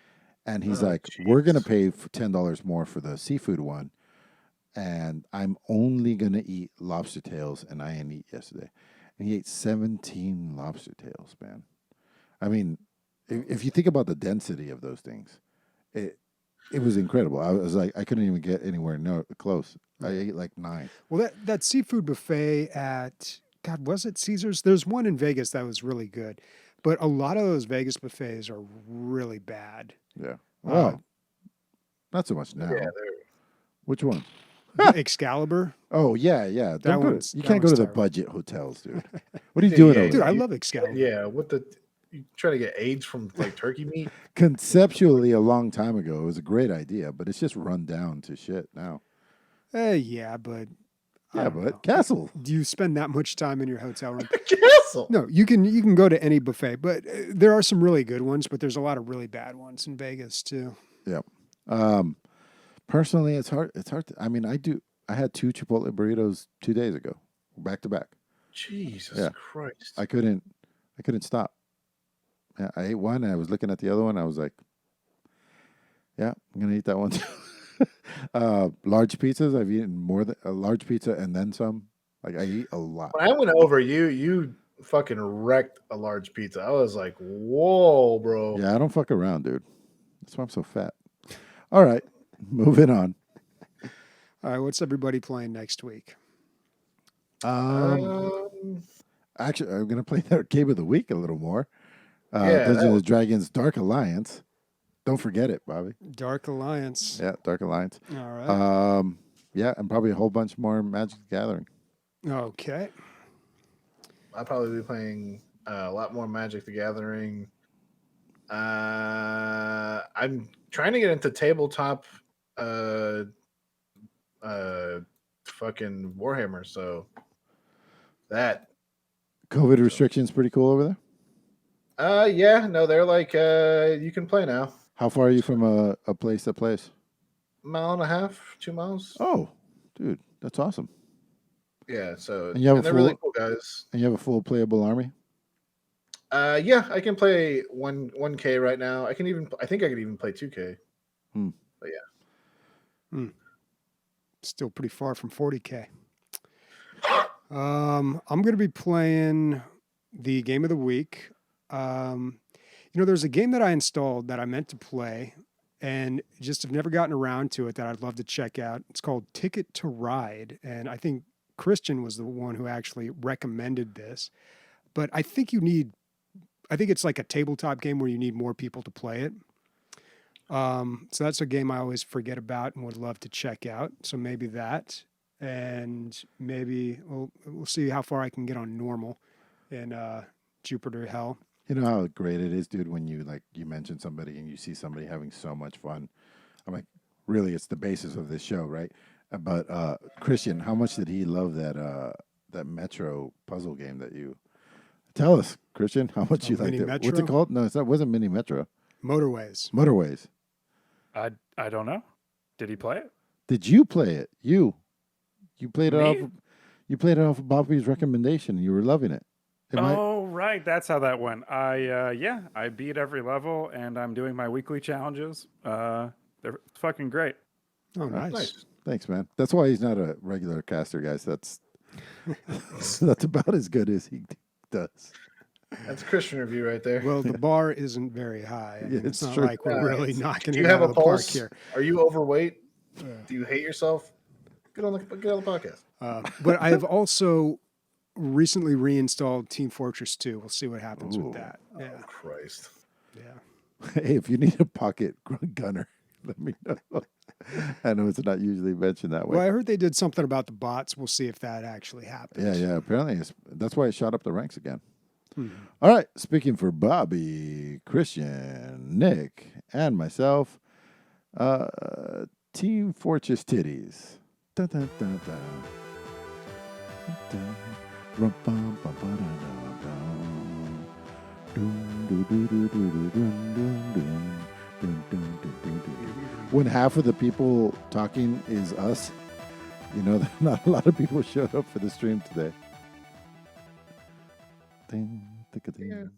and he's like, "We're gonna pay for $10 more for the seafood one, and I'm only gonna eat lobster tails, and I didn't eat yesterday." And he ate 17 lobster tails, man. I mean, if you think about the density of those things, it was incredible. I was like, I couldn't even get anywhere close. I ate like 9. Well, that seafood buffet at, God, was it Caesar's? There's one in Vegas that was really good, but a lot of those Vegas buffets are really bad. Yeah. Well, not so much now. Yeah, Which one? Excalibur. Oh yeah. That You one's can't go to the terrible. budget hotels, dude. What are you doing over Dude, there? I love Excalibur. Yeah, you try to get AIDS from like turkey meat? Conceptually, a long time ago, it was a great idea, but it's just run down to shit now. Yeah, but I Yeah, don't know. but Castle. Do you spend that much time in your hotel room? Castle. No, you can go to any buffet, but there are some really good ones, but there's a lot of really bad ones in Vegas too. Yep. Personally, it's hard. I mean, I had 2 Chipotle burritos 2 days ago, back to back. Jesus Christ. I couldn't stop. Yeah, I ate one, and I was looking at the other one. I was like, "Yeah, I'm gonna eat that one too." Large pizzas. I've eaten more than a large pizza and then some. Like I eat a lot. When I went over, you fucking wrecked a large pizza. I was like, whoa, bro. Yeah, I don't fuck around, dude. That's why I'm so fat. All right, moving on. All right, what's everybody playing next week? Actually, I'm gonna play that Game of the Week a little more. Yeah, Dungeons and Dragons Dark Alliance. Don't forget it, Bobby. Dark Alliance. Yeah, Dark Alliance. All right. Yeah, and probably a whole bunch more Magic the Gathering. Okay. I'll probably be playing a lot more Magic the Gathering. I'm trying to get into tabletop fucking Warhammer, so that COVID restrictions pretty cool over there. yeah, no, they're like you can play now. How far are you from a place to place? 1.5 miles, 2 miles. Oh, dude, that's awesome. Yeah, so And you have a they're full- really cool guys. And you have a full playable army? Yeah, I can play 1K right now. I think I could even play 2K. But yeah. Still pretty far from 40K. I'm going to be playing the game of the week. There's a game that I installed that I meant to play and just have never gotten around to it that I'd love to check out. It's called Ticket to Ride. And I think Christian was the one who actually recommended this. But I think it's like a tabletop game where you need more people to play it. So that's a game I always forget about and would love to check out. So maybe that, and maybe we'll see how far I can get on normal in Jupiter Hell. You know how great it is, dude, when you mention somebody and you see somebody having so much fun. I'm like, really, it's the basis of this show, right? But Christian, how much did he love that Metro puzzle game that you? Tell us, Christian, how much you liked Mini it. Metro? What's it called? No, it wasn't Mini Metro. Motorways. I don't know. Did he play it? Did you play it? You played it Me? off. You played it off of Bobby's recommendation. You were loving it. Oh, right. That's how that went. I beat every level, and I'm doing my weekly challenges. They're fucking great. Oh, nice. Nice. Thanks, man. That's why he's not a regular caster, guys. That's about as good as he does. That's a Christian review right there. Well, the bar isn't very high. I mean, Yeah, it's it's not true. like we're really knocking Do it you have out a of the park pulse? here. Are you overweight? Do you hate yourself? Get on the podcast. But I have also recently reinstalled Team Fortress 2. We'll see what happens with that. Yeah. Oh, Christ. Yeah. Hey, if you need a pocket gunner, let me know. I know it's not usually mentioned that way. Well, I heard they did something about the bots. We'll see if that actually happens. Yeah. Apparently, that's why it shot up the ranks again. All right. Speaking for Bobby, Christian, Nick, and myself, Team Fortress Titties. Dun, dun, dun, dun. Dun, rum, bum, bum, ba, dun, dun, dun. Dun, dun, dun, dun, dun, dun, dun, dun, dun, dun, dun, dun, dun. When half of the people talking is us, not a lot of people showed up for the stream today. Ding, ding, ding.